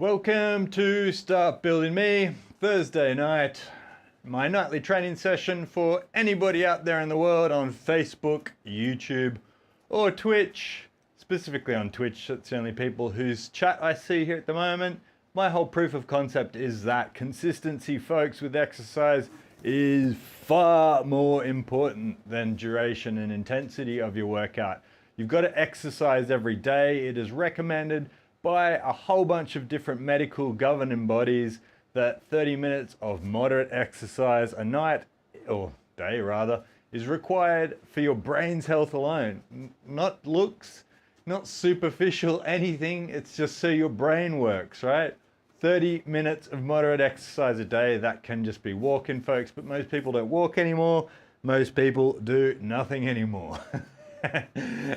Welcome to Start Building Me, Thursday night, my nightly training session for anybody out there in the world on Facebook, YouTube, or Twitch. Specifically on Twitch, that's the only people whose chat I see here at the moment. My whole proof of concept is that consistency, folks, with exercise is far more important than duration and intensity of your workout. You've got to exercise every day. It is recommended by a whole bunch of different medical governing bodies that 30 minutes of moderate exercise a night, or day rather, is required for your brain's health alone. Not looks, not superficial anything, it's just so your brain works, right? 30 minutes of moderate exercise a day, that can just be walking, folks, but most people don't walk anymore. Most people do nothing anymore.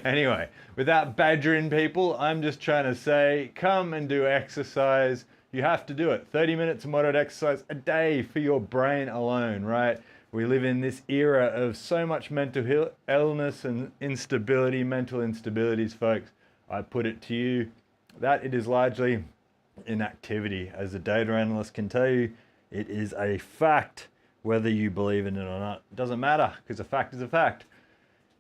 Anyway, without badgering people, I'm just trying to say, come and do exercise. You have to do it. 30 minutes of moderate exercise a day for your brain alone, right? We live in this era of so much mental illness and instability, mental instabilities, folks. I put it to you that it is largely inactivity. As a data analyst can tell you, it is a fact, whether you believe in it or not. It doesn't matter, because a fact is a fact.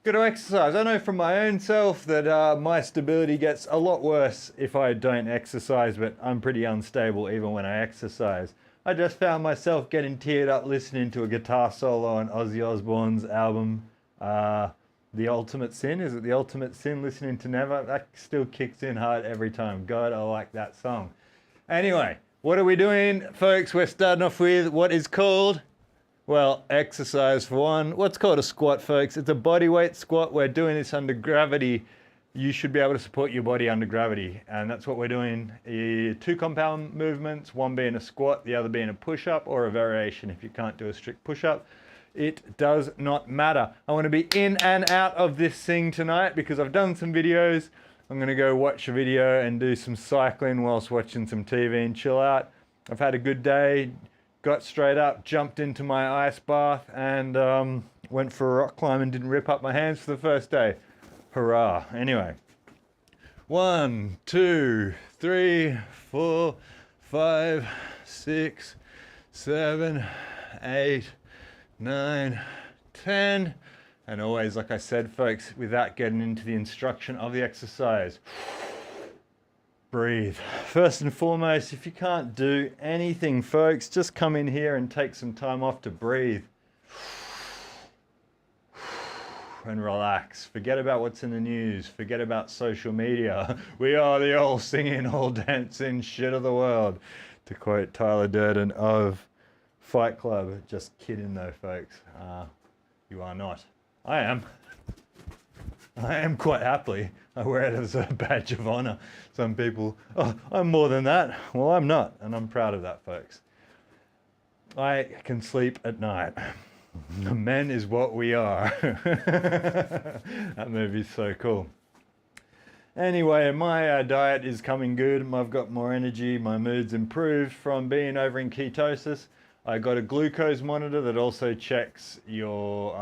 Got to exercise. I know from my own self that my stability gets a lot worse if I don't exercise, but I'm pretty unstable even when I exercise. I just found myself getting teared up listening to a guitar solo on Ozzy Osbourne's album, The Ultimate Sin. Is it The Ultimate Sin? Listening to Never? That still kicks in hard every time. God, I like that song. Anyway, what are we doing, folks? We're starting off with what is called, well, exercise for one. What's called a squat, folks? It's a body weight squat. We're doing this under gravity. You should be able to support your body under gravity. And that's what we're doing. Two compound movements, one being a squat, the other being a push-up or a variation if you can't do a strict push-up. It does not matter. I want to be in and out of this thing tonight because I've done some videos. I'm going to go watch a video and do some cycling whilst watching some TV and chill out. I've had a good day. Got straight up, jumped into my ice bath, and went for a rock climb and didn't rip up my hands for the first day. Hurrah. Anyway. 1, 2, 3, 4, 5, 6, 7, 8, 9, 10. And always, like I said, folks, without getting into the instruction of the exercise, breathe. First and foremost, if you can't do anything, folks, just come in here and take some time off to breathe. And relax. Forget about what's in the news. Forget about social media. We are the all singing, all dancing shit of the world, to quote Tyler Durden of Fight Club. Just kidding though, folks. You are not. I am. I am quite happily. I wear it as a badge of honor. Some people, oh, I'm more than that. Well, I'm not, and I'm proud of that, folks. I can sleep at night. Men is what we are. That movie's so cool. Anyway, my diet is coming good. I've got more energy. My mood's improved from being over in ketosis. I got a glucose monitor that also checks your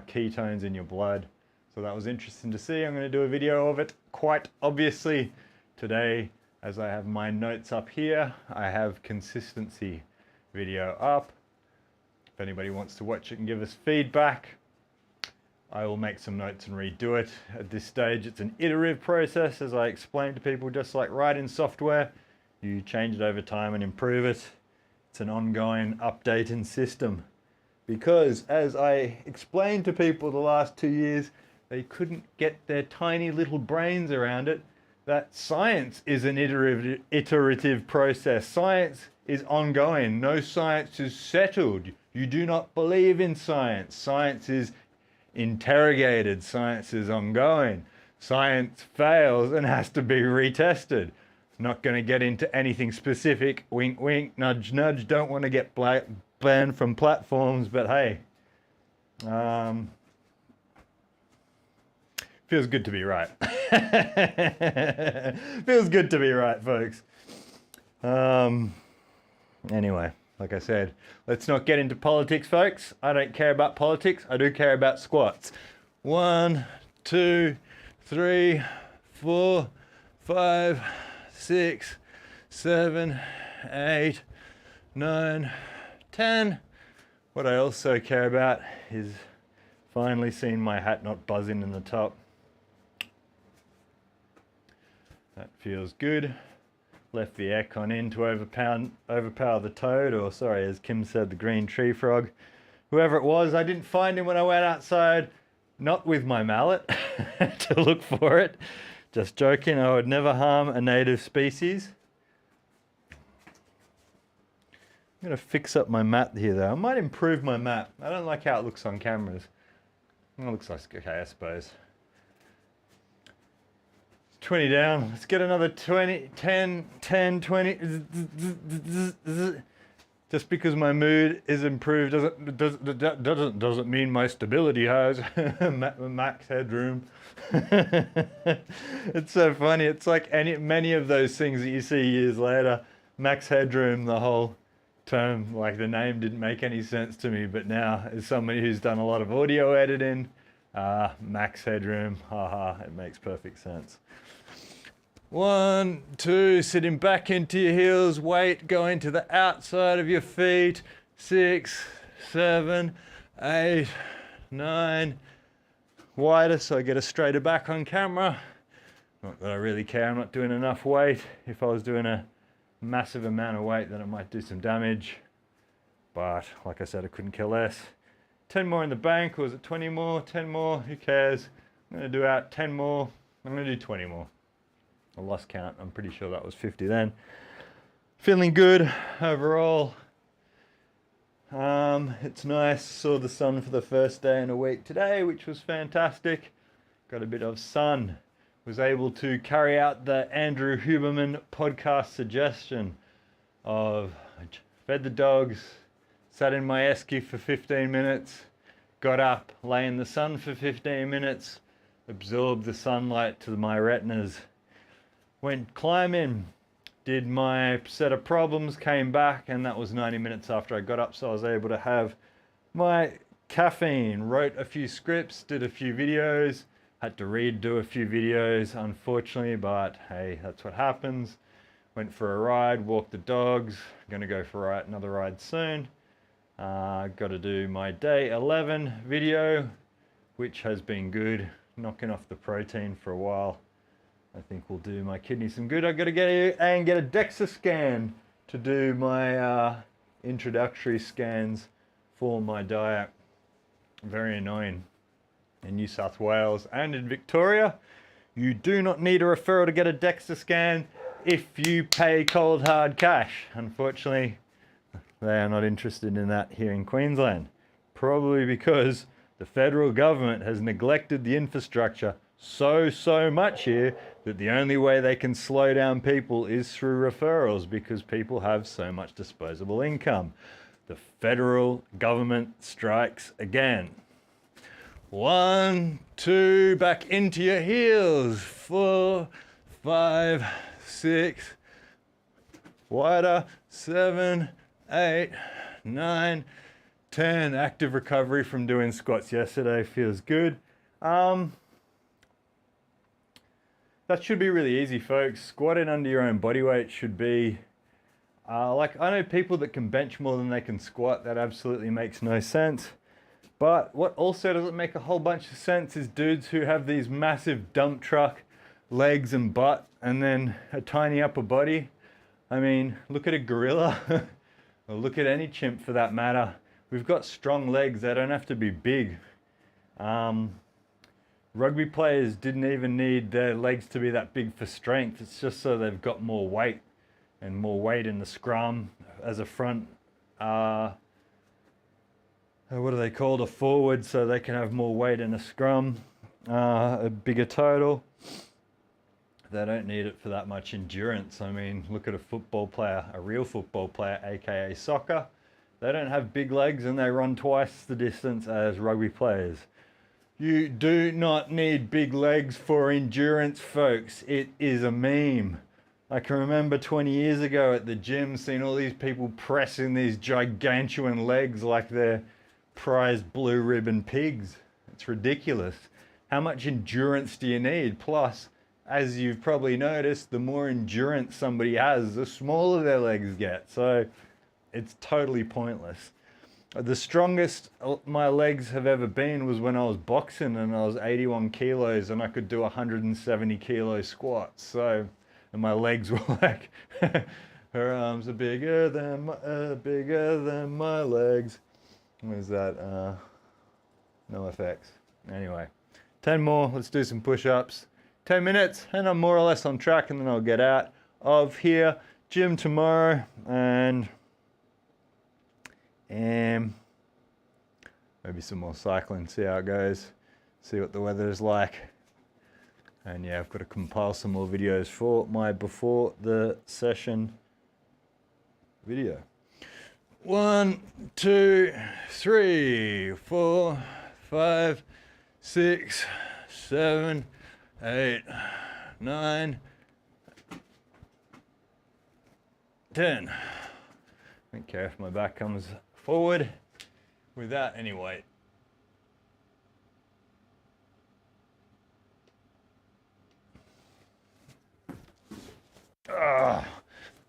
ketones in your blood. So that was interesting to see. I'm going to do a video of it quite obviously today. As I have my notes up here, I have consistency video up. If anybody wants to watch it and give us feedback, I will make some notes and redo it. At this stage, it's an iterative process, as I explained to people, just like writing software. You change it over time and improve it. It's an ongoing updating system. Because, as I explained to people the last 2 years, they couldn't get their tiny little brains around it, that science is an iterative process. Science is ongoing. No science is settled. You do not believe in science. Science is interrogated. Science is ongoing. Science fails and has to be retested. Not going to get into anything specific. Wink, wink, nudge, nudge. Don't want to get banned from platforms, but hey. Feels good to be right. Feels good to be right, folks. Anyway, like I said, let's not get into politics, folks. I don't care about politics. I do care about squats. 1, 2, 3, 4, 5, 6, 7, 8, 9, 10. What I also care about is finally seeing my hat not buzzing in the top. That feels good. Left the aircon in to overpower the toad, or sorry, as Kim said, the green tree frog. Whoever it was, I didn't find him when I went outside, not with my mallet, to look for it. Just joking, I would never harm a native species. I'm going to fix up my mat here though. I might improve my mat. I don't like how it looks on cameras. It looks like okay, I suppose. 20 down. Let's get another 20, 10, 10, 20. Just because my mood is improved doesn't mean my stability has. Max headroom. It's so funny. It's like many of those things that you see years later. Max headroom, the whole term, like the name didn't make any sense to me, but now as somebody who's done a lot of audio editing, max headroom, haha, it makes perfect sense. 1, 2, sitting back into your heels, weight going to the outside of your feet, 6, 7, 8, 9, wider so I get a straighter back on camera. Not that I really care, I'm not doing enough weight. If I was doing a massive amount of weight then it might do some damage, but like I said, I couldn't care less. 10 more in the bank, or was it 20 more? 10 more, who cares? I'm going to do out 10 more, I'm going to do 20 more. I lost count, I'm pretty sure that was 50 then. Feeling good overall. It's nice, saw the sun for the first day in a week today, which was fantastic. Got a bit of sun. Was able to carry out the Andrew Huberman podcast suggestion of fed the dogs, sat in my esky for 15 minutes, got up, lay in the sun for 15 minutes, absorbed the sunlight to my retinas, went climbing, did my set of problems, came back, and that was 90 minutes after I got up, so I was able to have my caffeine, wrote a few scripts, did a few videos, had to redo a few videos unfortunately, but hey, that's what happens. Went for a ride, walked the dogs, gonna go for another ride soon. Got to do my day 11 video, which has been good, knocking off the protein for a while. I think will do my kidney some good. I've got to get a DEXA scan to do my introductory scans for my diet. Very annoying. In New South Wales and in Victoria, you do not need a referral to get a DEXA scan if you pay cold hard cash. Unfortunately, they are not interested in that here in Queensland. Probably because the federal government has neglected the infrastructure so much here that the only way they can slow down people is through referrals, because people have so much disposable income. The federal government strikes again. 1, 2, back into your heels. 4, 5, 6, wider. 7, 8, 9, 10. Active recovery from doing squats yesterday, feels good. That should be really easy, folks. Squatting under your own body weight should be, like, I know people that can bench more than they can squat. That absolutely makes no sense. But what also doesn't make a whole bunch of sense is dudes who have these massive dump truck legs and butt and then a tiny upper body. I mean, look at a gorilla, or look at any chimp for that matter. We've got strong legs, they don't have to be big. Rugby players didn't even need their legs to be that big for strength. It's just so they've got more weight, and more weight in the scrum as a front, what are they called, a forward, so they can have more weight in a scrum, a bigger total. They don't need it for that much endurance. I mean, look at a football player, a real football player, aka soccer. They don't have big legs and they run twice the distance as rugby players. You do not need big legs for endurance, folks. It is a meme. I can remember 20 years ago at the gym seeing all these people pressing these gigantuan legs like they're prized blue ribbon pigs. It's ridiculous. How much endurance do you need? Plus, as you've probably noticed, the more endurance somebody has, the smaller their legs get. So it's totally pointless. The strongest my legs have ever been was when I was boxing and I was 81 kilos and I could do 170 kilo squats. So, and my legs were like, her arms are bigger than my legs. Was that? No effects. Anyway, 10 more. Let's do some push-ups. 10 minutes and I'm more or less on track, and then I'll get out of here. Gym tomorrow, and maybe some more cycling, see how it goes, see what the weather is like. And yeah, I've got to compile some more videos for my before the session video. 1, 2, 3, 4, 5, 6, 7, 8, 9, 10. Don't care if my back comes forward with that anyway.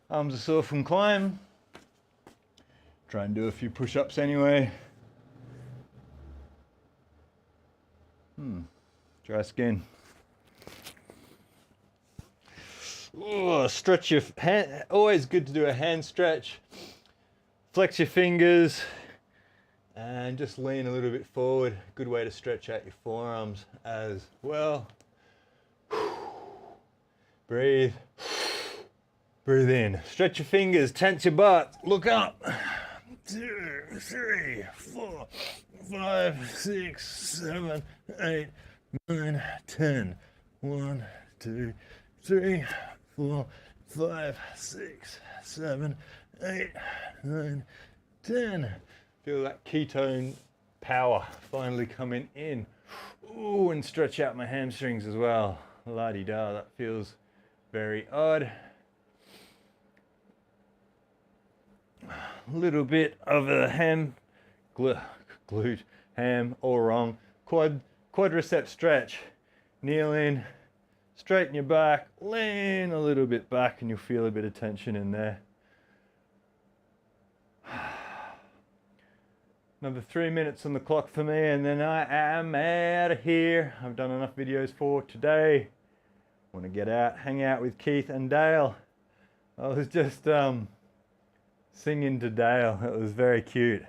Arms are sore from climb. Try and do a few push-ups anyway. Dry skin. Oh, stretch your hand. Always good to do a hand stretch. Flex your fingers and just lean a little bit forward. Good way to stretch out your forearms as well. Breathe. Breathe in. Stretch your fingers, tense your butt. Look up. 2, 3, 4, 5, 6, 7, 8, 9, 10. 1, 2, 3, 4, 5, 6, 7, 8, 9, 10. Feel that ketone power finally coming in. Ooh, and stretch out my hamstrings as well. La-di-da, that feels very odd. A little bit of a glute, ham, all wrong. Quadricep stretch. Kneel in, straighten your back, lean a little bit back, and you'll feel a bit of tension in there. Another 3 minutes on the clock for me, and then I am out of here. I've done enough videos for today. Want to get out, hang out with Keith and Dale. I was just singing to Dale. It was very cute,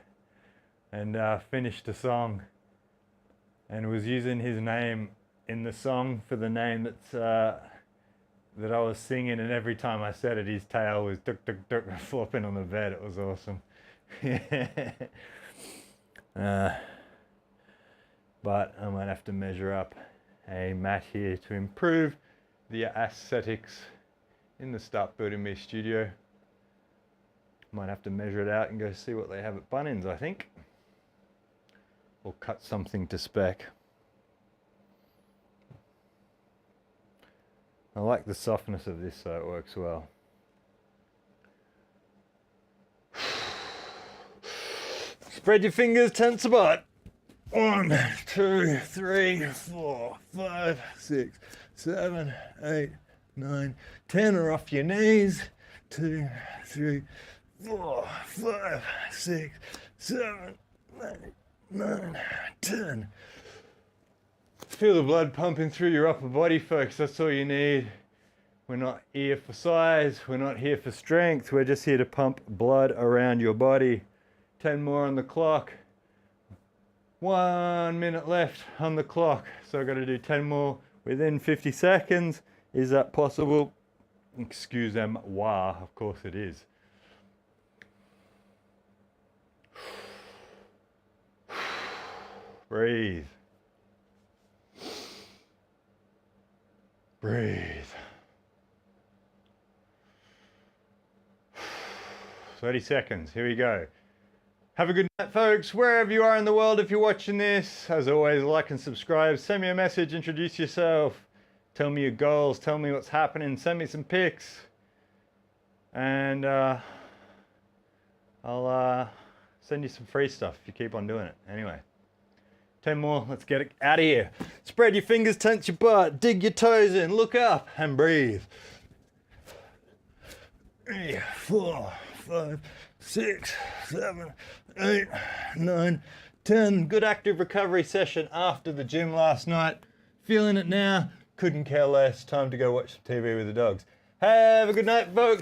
and finished a song and was using his name in the song for the name that's that I was singing, and every time I said it, his tail was duck duck duck flopping on the bed. It was awesome. But I might have to measure up a mat here to improve the aesthetics in the Start Building Me studio. Might have to measure it out and go see what they have at Bunnings, I think. Or cut something to spec. I like the softness of this, so it works well. Spread your fingers, tense the butt. 1, 2, 3, 4, 5, 6, 7, 8, 9, 10 are off your knees. 2, 3, 4, 5, 6, 7, 8, 9, 10. Feel the blood pumping through your upper body, folks. That's all you need. We're not here for size. We're not here for strength. We're just here to pump blood around your body. 10 more on the clock. 1 minute left on the clock. So I've got to do 10 more within 50 seconds. Is that possible? Excusez-moi, of course it is. Breathe. Breathe. 30 seconds. Here we go. Have a good night, folks, wherever you are in the world. If you're watching this, as always, like and subscribe. Send me a message, introduce yourself. Tell me your goals, tell me what's happening, send me some pics. And I'll send you some free stuff if you keep on doing it. Anyway, 10 more, let's get it out of here. Spread your fingers, tense your butt, dig your toes in, look up and breathe. 3, 4, 5, 6, 7, 8, 9, 10. Good active recovery session after the gym last night. Feeling it now, couldn't care less. Time to go watch some TV with the dogs. Have a good night, folks.